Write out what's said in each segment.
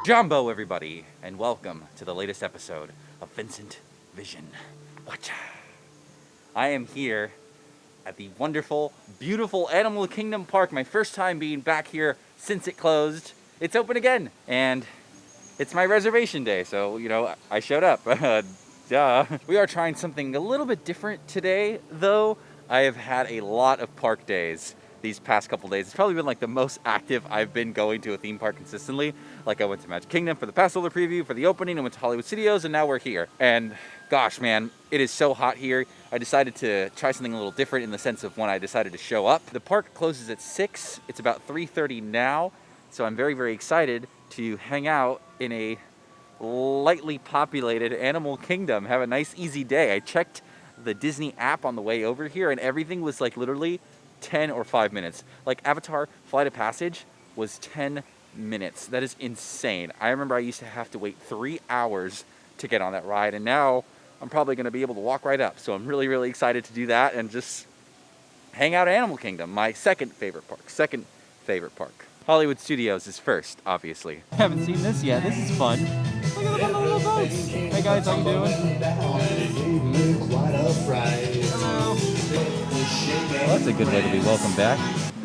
Jumbo, everybody, and welcome to the latest episode of Vincent Vision. Watcha. I am here at the wonderful, beautiful Animal Kingdom Park. My first time being back here since it closed. It's open again, and it's my reservation day, so, you know, I showed up. Duh. We are trying something a little bit different today, though. I have had a lot of park days these past couple days. It's probably been like the most active I've been going to a theme park consistently. Like I went to Magic Kingdom for the Passover preview, for the opening, I went to Hollywood Studios, and now we're here. And gosh, man, it is so hot here. I decided to try something a little different in the sense of when I decided to show up. The park closes at 6. It's about 3:30 now. So I'm very, very excited to hang out in a lightly populated Animal Kingdom. Have a nice, easy day. I checked the Disney app on the way over here, and everything was like literally 10 or 5 minutes. Like Avatar Flight of Passage was 10 minutes. That is insane. I remember I used to have to wait 3 hours to get on that ride, and now I'm probably going to be able to walk right up. So I'm really, really excited to do that and just hang out at Animal Kingdom, my second favorite park. Hollywood Studios is first, obviously. I haven't seen this yet. This is fun. Look at the fun little boats. Hey guys, how you doing? Hello. Well, that's a good way to be welcome back.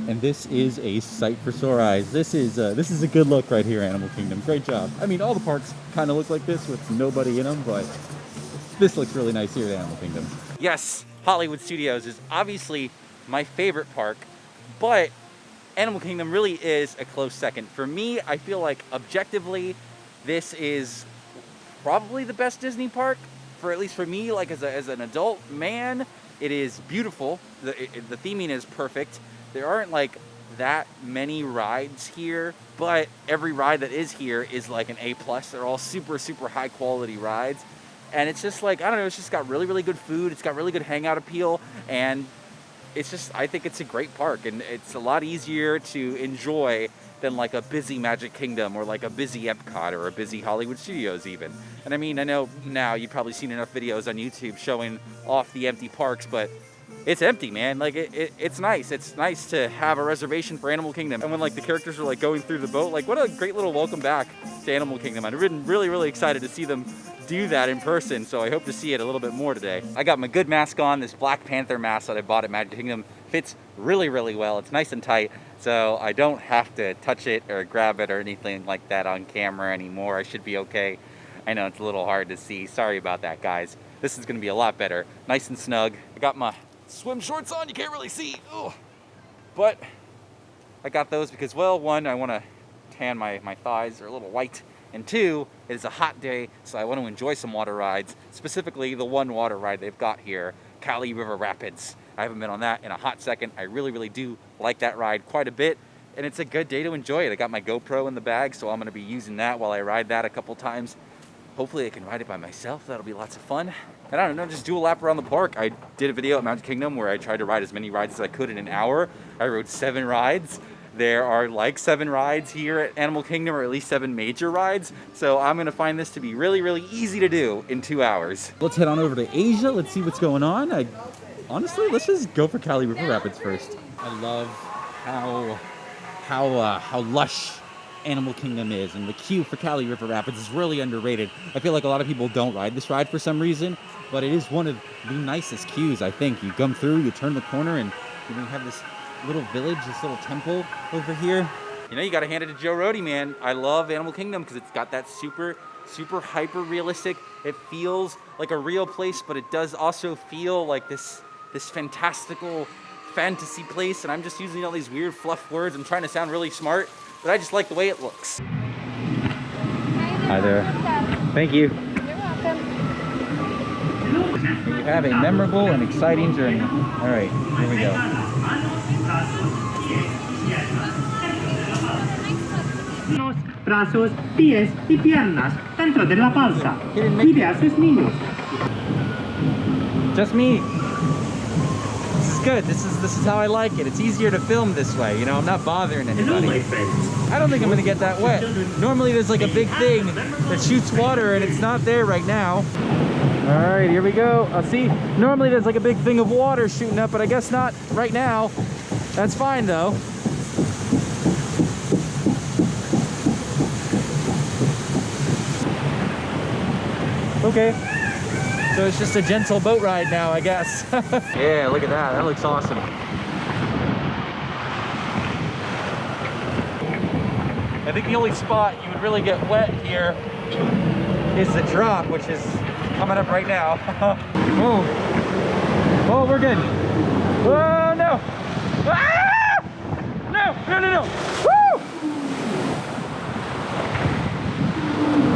And this is a sight for sore eyes. This is a good look right here, Animal Kingdom. Great job. I mean, all the parks kind of look like this with nobody in them, but this looks really nice here at Animal Kingdom. Yes, Hollywood Studios is obviously my favorite park, but Animal Kingdom really is a close second. For me, I feel like objectively, this is probably the best Disney park, for at least for me, like as an adult man. It is beautiful. The theming is perfect. There aren't like that many rides here, but every ride that is here is like an A+. They're all super, super high quality rides. And it's just like, I don't know, it's just got really, really good food. It's got really good hangout appeal. And it's just, I think it's a great park. And it's a lot easier to enjoy than like a busy Magic Kingdom or like a busy Epcot or a busy Hollywood Studios even. And I mean, I know now you've probably seen enough videos on YouTube showing off the empty parks, but it's empty, man. Like it's nice. It's nice to have a reservation for Animal Kingdom. And when like the characters are like going through the boat, like what a great little welcome back to Animal Kingdom. I've been really, really excited to see them do that in person, so I hope to see it a little bit more today. I got my good mask on. This Black Panther mask that I bought at Magic Kingdom fits really, really well. It's nice and tight, so I don't have to touch it or grab it or anything like that on camera anymore. I should be okay. I know it's a little hard to see. Sorry about that, guys. This is going to be a lot better. Nice and snug. I got my swim shorts on. You can't really see. Ugh. But I got those because, well, one, I want to tan my thighs. They're a little white. And two, it is a hot day, so I want to enjoy some water rides, specifically the one water ride they've got here, Kali River Rapids. I haven't been on that in a hot second. I really, really do like that ride quite a bit, and it's a good day to enjoy it. I got my GoPro in the bag, so I'm going to be using that while I ride that a couple times. Hopefully I can ride it by myself. That'll be lots of fun. And I don't know, just do a lap around the park. I did a video at Magic Kingdom where I tried to ride as many rides as I could in an hour. I rode 7 rides. There are like 7 rides here at Animal Kingdom, or at least 7 major rides. So I'm gonna find this to be really, really easy to do in 2 hours. Let's head on over to Asia. Let's see what's going on. Honestly, let's just go for Kali River Rapids first. I love how lush Animal Kingdom is, and the queue for Kali River Rapids is really underrated. I feel like a lot of people don't ride this ride for some reason, but it is one of the nicest queues, I think. You come through, you turn the corner, and you have this little village, this little temple over here. You know, you gotta hand it to Joe Rohde, man. I love Animal Kingdom because it's got that super, super hyper realistic. It feels like a real place, but it does also feel like this fantastical fantasy place. And I'm just using all these weird fluff words. I'm trying to sound really smart, but I just like the way it looks. Hi there. Thank you. You're welcome. You have a memorable and exciting journey. All right, here we go. Brazos, pies y piernas dentro de la balsa. Cuide a sus niños. Just me. This is good. This is how I like it. It's easier to film this way. You know, I'm not bothering anybody. I don't think I'm gonna get that wet. Normally there's like a big thing that shoots water, and it's not there right now. All right, here we go. See, normally there's like a big thing of water shooting up, but I guess not right now. That's fine though. Okay. So it's just a gentle boat ride now, I guess. Yeah, look at that. That looks awesome. I think the only spot you would really get wet here is the drop, which is coming up right now. Oh, oh, we're good. Oh no! Ah! No! No! No! No! Woo!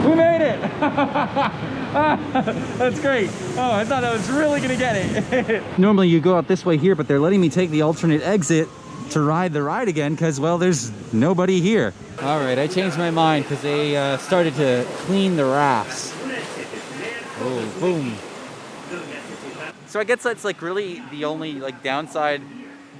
We made it! That's great. Oh, I thought I was really gonna get it. Normally you go out this way here, but they're letting me take the alternate exit to ride the ride again because, well, there's nobody here. All right, I changed my mind because they started to clean the rafts. Oh, boom. So I guess that's like really the only like downside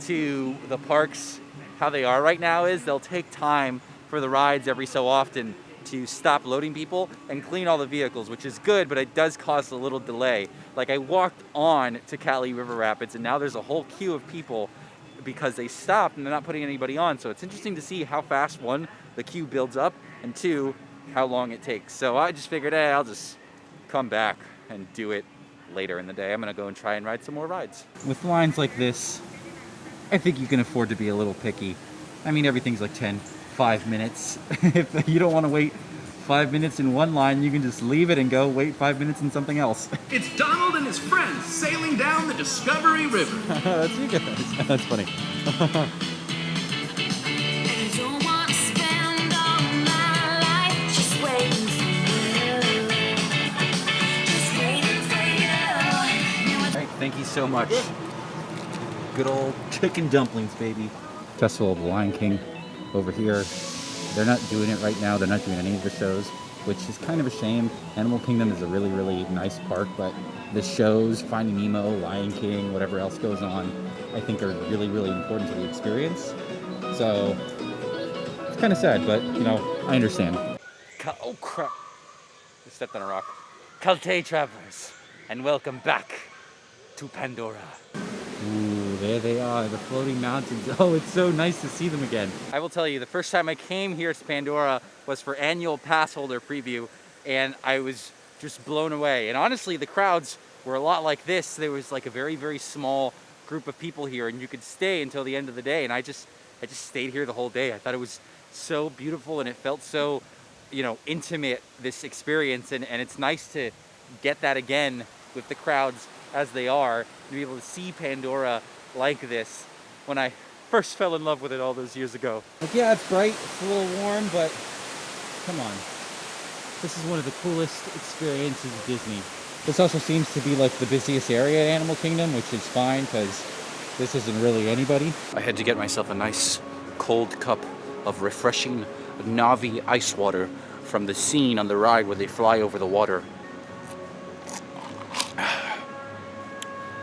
to the parks, how they are right now, is they'll take time for the rides every so often to stop loading people and clean all the vehicles, which is good, but it does cause a little delay. Like I walked on to Cali River Rapids and now there's a whole queue of people because they stopped and they're not putting anybody on. So it's interesting to see how fast, one, the queue builds up, and two, how long it takes. So I just figured, hey, I'll just come back and do it later in the day. I'm gonna go and try and ride some more rides. With lines like this, I think you can afford to be a little picky. I mean, everything's like 5 minutes. If you don't want to wait 5 minutes in one line, you can just leave it and go wait 5 minutes in something else. It's Donald and his friends sailing down the Discovery River. That's you guys. That's funny. Thank you so much. Good old chicken dumplings, baby. Festival of the Lion King over here. They're not doing it right now. They're not doing any of the shows, which is kind of a shame. Animal Kingdom is a really, really nice park, but the shows, Finding Nemo, Lion King, whatever else goes on, I think are really, really important to the experience. So it's kind of sad, but you know, I understand. Oh crap. I stepped on a rock. Kalte travelers, and welcome back to Pandora. Ooh, there they are, the floating mountains. Oh, it's so nice to see them again. I will tell you, the first time I came here to Pandora was for annual pass holder preview, and I was just blown away. And honestly, the crowds were a lot like this. There was like a very, very small group of people here, and you could stay until the end of the day. And I just stayed here the whole day. I thought it was so beautiful, and it felt so, you know, intimate, this experience. And it's nice to get that again with the crowds as they are, to be able to see Pandora like this when I first fell in love with it all those years ago. Like, yeah, it's bright, it's a little warm, but come on. This is one of the coolest experiences of Disney. This also seems to be like the busiest area at Animal Kingdom, which is fine because this isn't really anybody. I had to get myself a nice cold cup of refreshing Navi ice water from the scene on the ride where they fly over the water.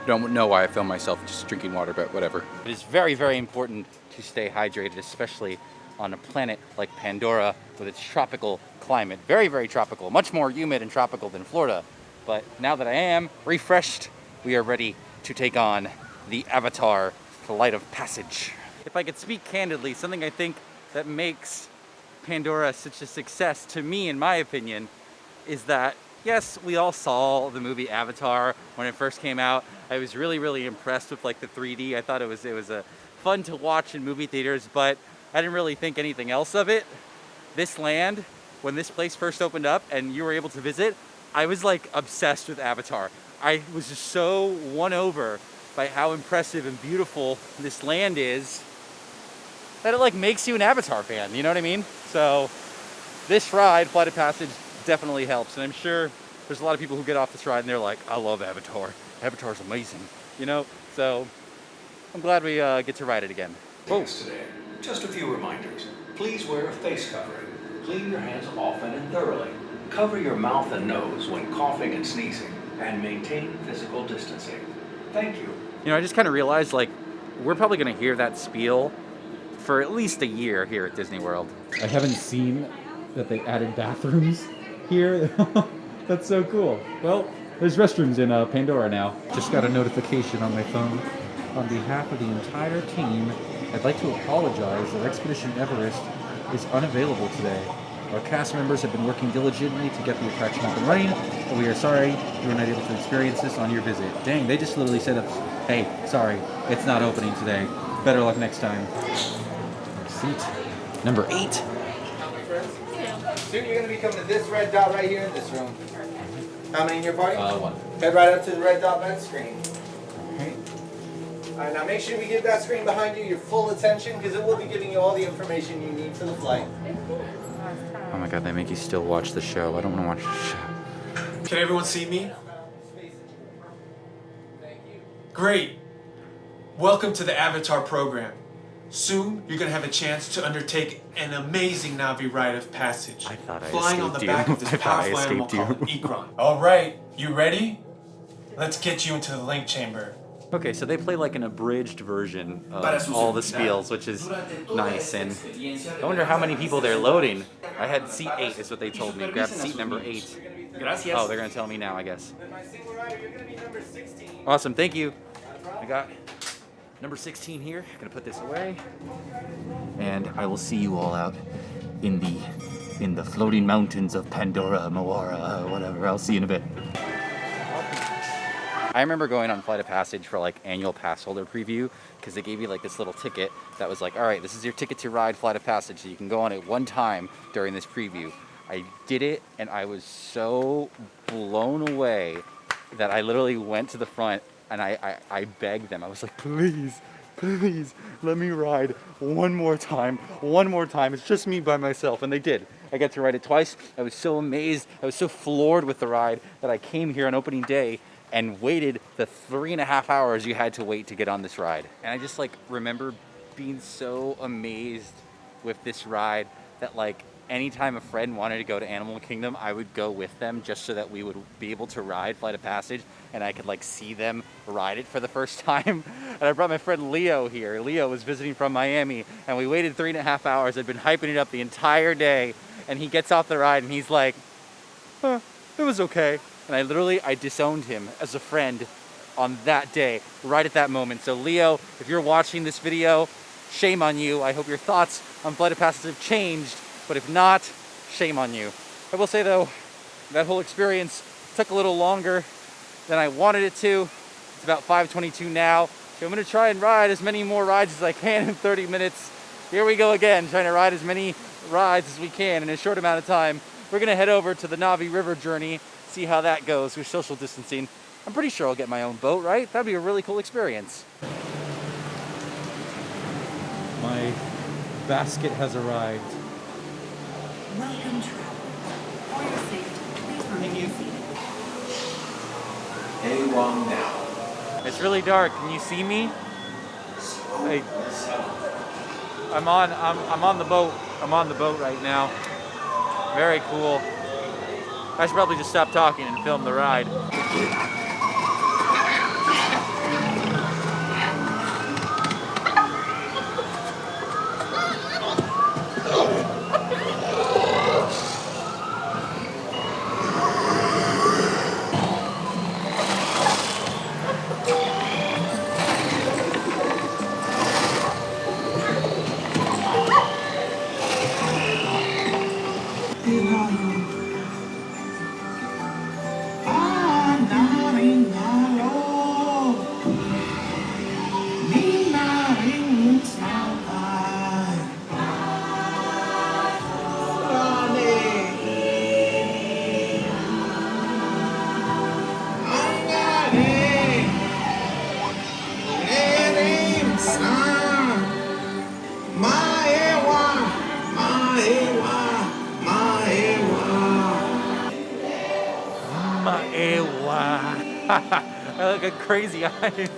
Don't know why I filmed myself just drinking water, but whatever. It is very, very important to stay hydrated, especially on a planet like Pandora with its tropical climate. Very, very tropical, much more humid and tropical than Florida. But now that I am refreshed, we are ready to take on the Avatar Flight of Passage. If I could speak candidly, something I think that makes Pandora such a success, to me, in my opinion, is that yes, we all saw the movie Avatar when it first came out. I was really, really impressed with like the 3D. I thought it was a fun to watch in movie theaters, but I didn't really think anything else of it. This land, when this place first opened up and you were able to visit, I was like obsessed with Avatar. I was just so won over by how impressive and beautiful this land is that it like makes you an Avatar fan, you know what I mean? So this ride, Flight of Passage, definitely helps, and I'm sure there's a lot of people who get off this ride and they're like, I love Avatar. Avatar's amazing, you know? So I'm glad we get to ride it again. Whoa. Today, just a few reminders. Please wear a face covering. Clean your hands often and thoroughly. Cover your mouth and nose when coughing and sneezing, and maintain physical distancing. Thank you. You know, I just kind of realized, like, we're probably going to hear that spiel for at least a year here at Disney World. I haven't seen that they added bathrooms here. That's so cool. Well, there's restrooms in Pandora now. Just got a notification on my phone. On behalf of the entire team, I'd like to apologize that Expedition Everest is unavailable today. Our cast members have been working diligently to get the attraction up and running, but we are sorry you were not able to experience this on your visit. Dang, they just literally said, hey, sorry, it's not opening today. Better luck next time. Seat number 8. Soon you're going to be coming to this red dot right here in this room. How many in your party? 1. Head right up to the red dot vent screen. Okay. Alright, now make sure we give that screen behind you your full attention because it will be giving you all the information you need for the flight. Oh my god, they make you still watch the show. I don't want to watch the show. Can everyone see me? Great. Welcome to the Avatar program. Soon, you're going to have a chance to undertake an amazing Navi rite of passage. I thought I flying on the escaped back you. of this I thought I powerful animal escaped called you. Ikron. All right, you ready? Let's get you into the link chamber. Okay, so they play like an abridged version of all the spiels, which is nice. And I wonder how many people they're loading. I had seat 8 is what they told me. Grab seat number 8. Oh, they're going to tell me now, I guess. Awesome, thank you. I got number 16 here. I'm going to put this away. And I will see you all out in the floating mountains of Pandora, Moara, whatever. I'll see you in a bit. I remember going on Flight of Passage for like annual pass holder preview because they gave you like this little ticket that was like, all right, this is your ticket to ride Flight of Passage, so you can go on it one time during this preview. I did it and I was so blown away that I literally went to the front and I begged them. I was like, please, please let me ride one more time. It's just me by myself. And they did. I got to ride it twice. I was so amazed. I was so floored with the ride that I came here on opening day and waited the 3.5 hours you had to wait to get on this ride. And I just like remember being so amazed with this ride that like anytime a friend wanted to go to Animal Kingdom, I would go with them just so that we would be able to ride Flight of Passage and I could like see them ride it for the first time. And I brought my friend Leo here. Leo was visiting from Miami and we waited 3.5 hours. I'd been hyping it up the entire day and he gets off the ride and he's like, it was okay. And I disowned him as a friend on that day, right at that moment. So Leo, if you're watching this video, shame on you. I hope your thoughts on Flight of Passage have changed, but if not, shame on you. I will say though, that whole experience took a little longer than I wanted it to. It's about 5:22 now, so I'm gonna try and ride as many more rides as I can in 30 minutes. Here we go again, trying to ride as many rides as we can in a short amount of time. We're gonna head over to the Navi River journey, see how that goes with social distancing. I'm pretty sure I'll get my own boat, right? That'd be a really cool experience. My basket has arrived. Welcome, traveler. For your safety, please remain seated. A1 now. It's really dark. Can you see me? I'm on the boat. I'm on the boat right now. Very cool. I should probably just stop talking and film the ride. I look at crazy eyes.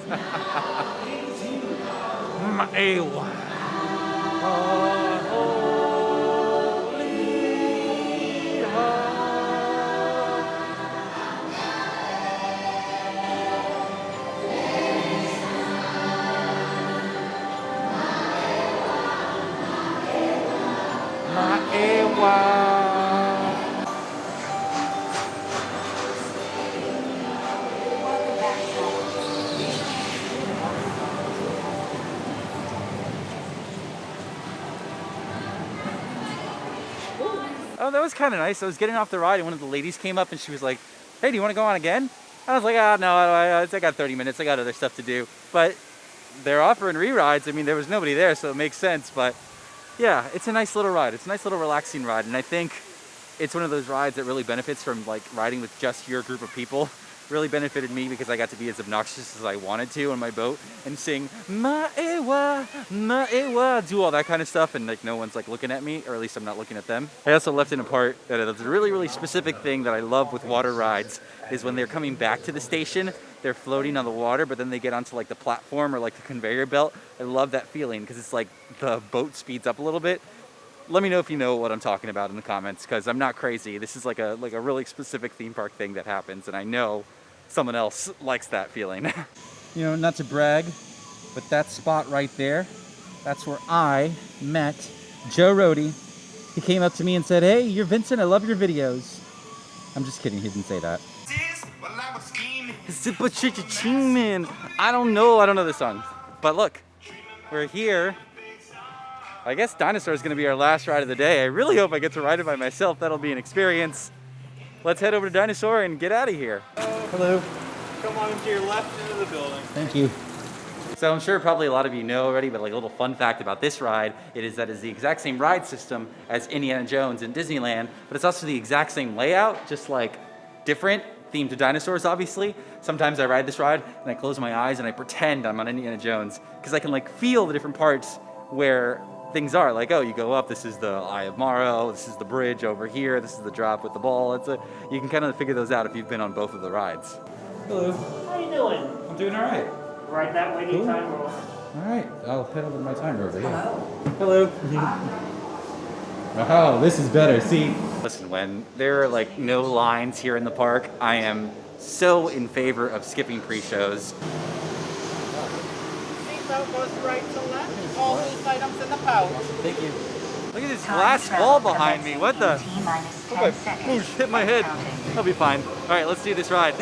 oh, that was kind of nice. I was getting off the ride and one of the ladies came up and she was like, hey, do you want to go on again? I was like, ah, no, I got 30 minutes. I got other stuff to do. But they're offering re-rides. I mean, there was nobody there, so it makes sense. But yeah, it's a nice little ride. It's a nice little relaxing ride. And I think it's one of those rides that really benefits from like riding with just your group of people. Really benefited me because I got to be as obnoxious as I wanted to on my boat and sing Maewa, Maewa, do all that kind of stuff, and like no one's like looking at me, or at least I'm not looking at them. I also left in a part that it's a really, really specific thing that I love with water rides is when they're coming back to the station, they're floating on the water, but then they get onto like the platform or like the conveyor belt. I love that feeling because it's like the boat speeds up a little bit. Let me know if you know what I'm talking about in the comments, because I'm not crazy. This is like a really specific theme park thing that happens, and I know someone else likes that feeling. You know, not to brag, but that spot right there, that's where I met Joe Rohde. He came up to me and said, hey, you're Vincent, I love your videos. I'm just kidding, he didn't say that. I don't know this song. But look, we're here. I guess Dinosaur is going to be our last ride of the day. I really hope I get to ride it by myself. That'll be an experience. Let's head over to Dinosaur and get out of here. Hello. Come on to your left into the building. Thank you. So I'm sure probably a lot of you know already, but like a little fun fact about this ride, it is that it's the exact same ride system as Indiana Jones in Disneyland, but it's also the exact same layout, just like different, themed to dinosaurs, obviously. Sometimes I ride this ride and I close my eyes and I pretend I'm on Indiana Jones because I can like feel the different parts where things are. Like, oh, you go up, this is the Eye of Morrow, this is the bridge over here, this is the drop with the ball. You can kind of figure those out if you've been on both of the rides. Hello. How you doing? I'm doing all right. Right that way, Cool. time roll. All right, I'll head over to my timer over here. Hello. Oh, this is better. See, listen, when there are like no lines here in the park, I am so in favor of skipping pre-shows. Seatbelt goes right to left. All loose items in the pouch. Thank you. Look at this glass wall behind me. What the? Oh, boosh, hit my head. I'll be fine. All right, let's do this ride.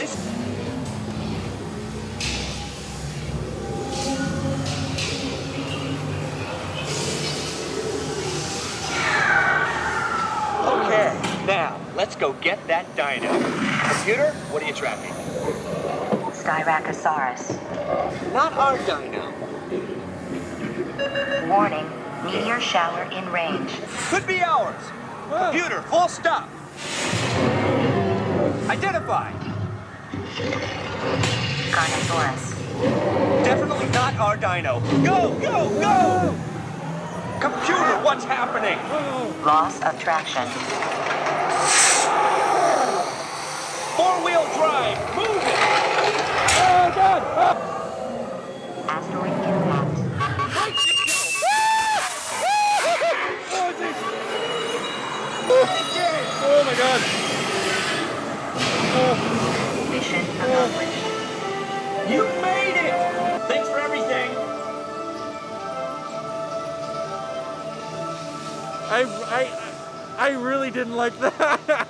Okay, now let's go get that dino. Computer, what are you tracking? Styracosaurus. Not our dino. Warning, meteor shower in range. Could be ours. Computer, full stop. Identify. Carnosaurus. Definitely not our dino. Go, go, go! Computer, what's happening? Loss of traction. Four-wheel drive, move it! Oh God! Asteroid impact. Oh my God! Mission accomplished. You made it! Thanks for everything. I really didn't like that.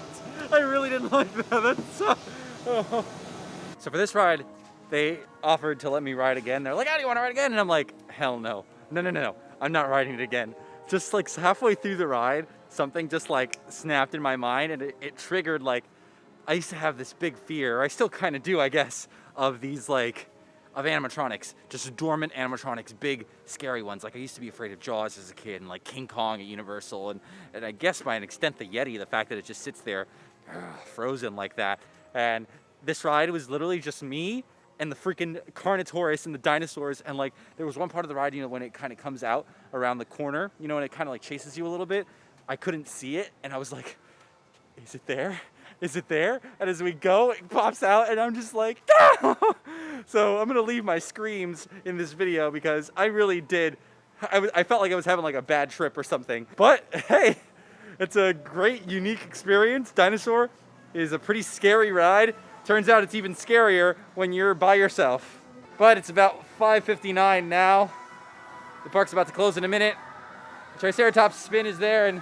I really didn't like that. That's so... Oh. So for this ride, they offered to let me ride again. They're like, "Oh, do you want to ride again?" And I'm like, "Hell no. No. I'm not riding it again." Just like halfway through the ride, something just like snapped in my mind, and it triggered like, I used to have this big fear, or I still kind of do, I guess, of these like, of animatronics, just dormant animatronics, big scary ones. Like I used to be afraid of Jaws as a kid, and like King Kong at Universal, and I guess by an extent the Yeti, the fact that it just sits there frozen like that. And this ride was literally just me and the freaking Carnotaurus and the dinosaurs, and like there was one part of the ride, you know, when it kind of comes out around the corner, you know, and it kind of like chases you a little bit. I couldn't see it, and I was like, is it there? Is it there? And as we go, it pops out, and I'm just like, no! So I'm gonna leave my screams in this video because I really did. I felt like I was having like a bad trip or something. But hey, it's a great, unique experience. Dinosaur is a pretty scary ride. Turns out it's even scarier when you're by yourself. But it's about 5:59 now. The park's about to close in a minute. Triceratops spin is there, and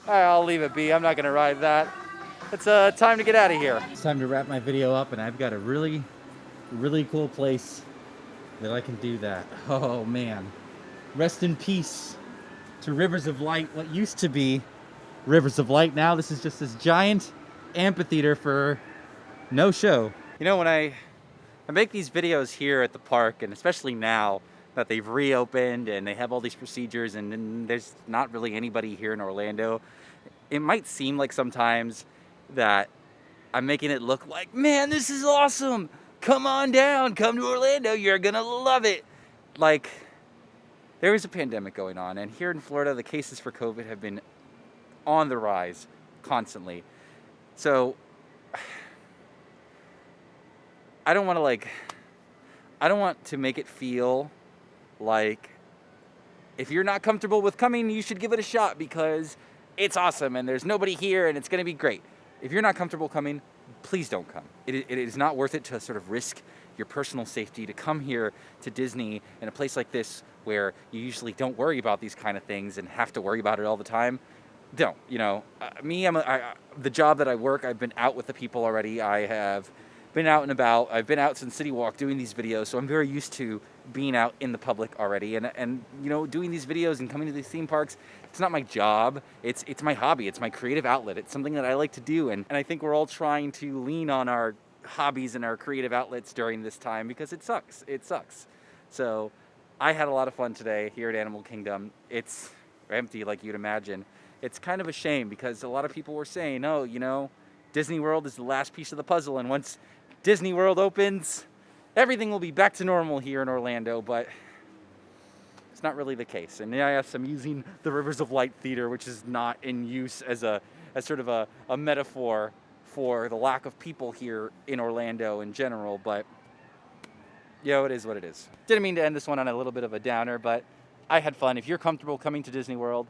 I'll leave it be. I'm not gonna ride that. It's time to get out of here. It's time to wrap my video up, and I've got a really, really cool place that I can do that. Oh man. Rest in peace to Rivers of Light, what used to be Rivers of Light now. This is just this giant amphitheater for no show. You know, when I make these videos here at the park, and especially now that they've reopened and they have all these procedures and there's not really anybody here in Orlando, it might seem like sometimes that I'm making it look like, man, this is awesome. Come on down, come to Orlando, you're gonna love it. Like, there is a pandemic going on, and here in Florida, the cases for COVID have been on the rise constantly. So I don't want to make it feel like if you're not comfortable with coming, you should give it a shot because it's awesome and there's nobody here and it's going to be great. If you're not comfortable coming, please don't come. It is not worth it to sort of risk your personal safety to come here to Disney in a place like this where you usually don't worry about these kind of things and have to worry about it all the time. Don't, you know, the job that I work, I've been out with the people already. I have been out and about. I've been out since City Walk doing these videos, so I'm very used to being out in the public already. And you know, doing these videos and coming to these theme parks, it's not my job. It's my hobby. It's my creative outlet. It's something that I like to do. And I think we're all trying to lean on our hobbies and our creative outlets during this time because it sucks. It sucks. So I had a lot of fun today here at Animal Kingdom. It's empty like you'd imagine. It's kind of a shame because a lot of people were saying, oh, you know, Disney World is the last piece of the puzzle, and once Disney World opens, everything will be back to normal here in Orlando, but it's not really the case. And yes, I'm using the Rivers of Light Theater, which is not in use as sort of a metaphor for the lack of people here in Orlando in general, but yo, it is what it is. Didn't mean to end this one on a little bit of a downer, but I had fun. If you're comfortable coming to Disney World,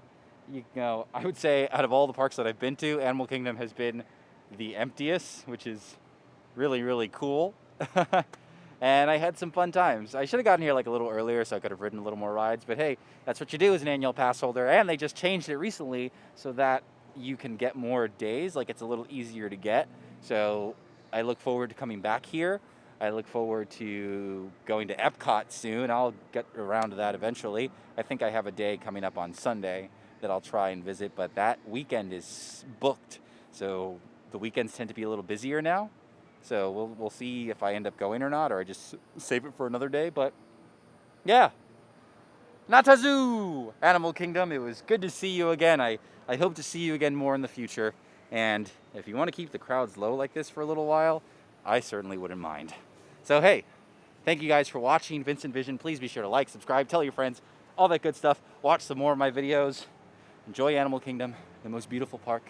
you know, I would say out of all the parks that I've been to, Animal Kingdom has been the emptiest, which is really, really cool. And I had some fun times. I should have gotten here like a little earlier so I could have ridden a little more rides, but hey, that's what you do as an annual pass holder. And they just changed it recently so that you can get more days, like it's a little easier to get. So I look forward to coming back here. I look forward to going to Epcot soon. I'll get around to that eventually. I think I have a day coming up on Sunday that I'll try and visit, but that weekend is booked. So the weekends tend to be a little busier now. So we'll see if I end up going or not, or I just save it for another day. But yeah, Natazoo, Animal Kingdom. It was good to see you again. I hope to see you again more in the future. And if you want to keep the crowds low like this for a little while, I certainly wouldn't mind. So hey, thank you guys for watching VincentVision. Please be sure to like, subscribe, tell your friends, all that good stuff. Watch some more of my videos. Enjoy Animal Kingdom, the most beautiful park,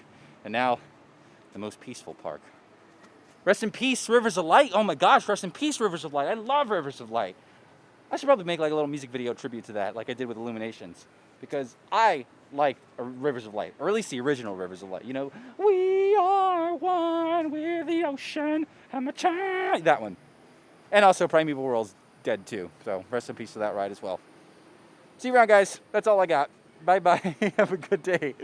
and now the most peaceful park. Rest in peace, Rivers of Light. Oh my gosh, rest in peace, Rivers of Light. I love Rivers of Light. I should probably make like a little music video tribute to that, like I did with Illuminations, because I like Rivers of Light, or at least the original Rivers of Light. You know, we are one with the ocean, and my child. That one. And also Primeval World's dead too, so rest in peace to that ride as well. See you around, guys. That's all I got. Bye-bye. Have a good day.